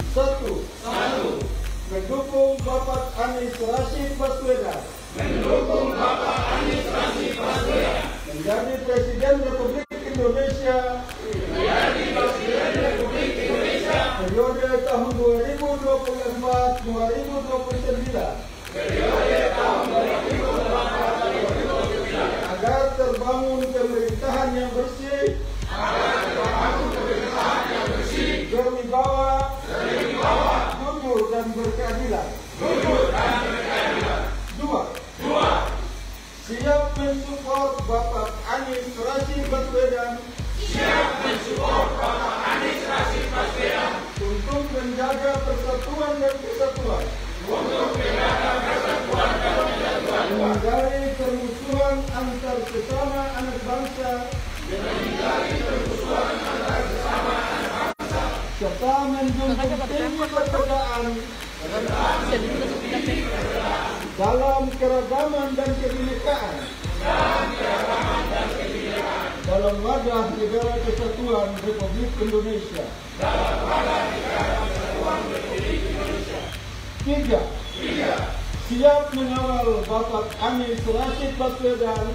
Satu. Mendukung Bapak Anies Rashid Baswedan. Menjadi Presiden Republik Indonesia. Periode tahun 2024-2029. Agar terbangun pemerintahan yang bersih. Berwibawa, jujur dan berkeadilan. Dua. Siap mensupport Bapak Anies Rashid Baswedan. Untuk menjaga persatuan dan kesatuan. Menghindari permusuhan antar sesama anak bangsa. Serta menjunjung tinggi perbedaan dalam keragaman dan kebinekaan dalam wadah negara kesatuan Republik Indonesia. Tiga. Siap mengawal Bapak Anies Rashid Baswedan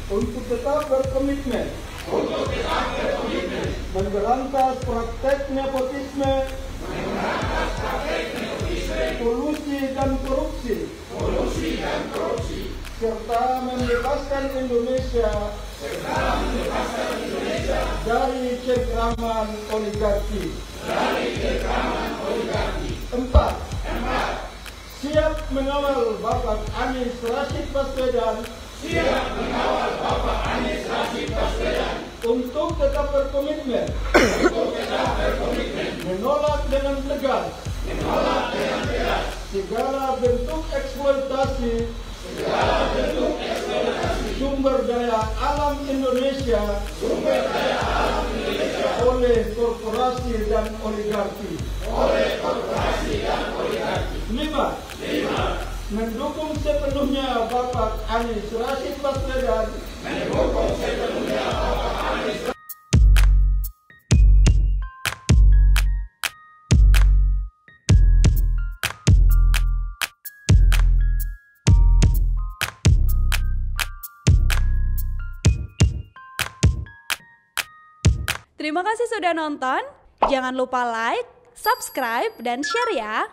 untuk tetap berkomitmen memberantas praktek nepotisme, kolusi dan korupsi, serta membebaskan Indonesia dari cengkraman oligarki. Empat. Siap mengawal Bapak Anies Rashid Baswedan untuk tetap berkomitmen menolak dengan tegas segala bentuk eksploitasi sumber daya alam Indonesia oleh korporasi dan oligarki. Lima. Mendukung sepenuhnya Bapak Anies Rashid Baswedan Terima kasih sudah nonton. Jangan lupa like, subscribe, dan share ya.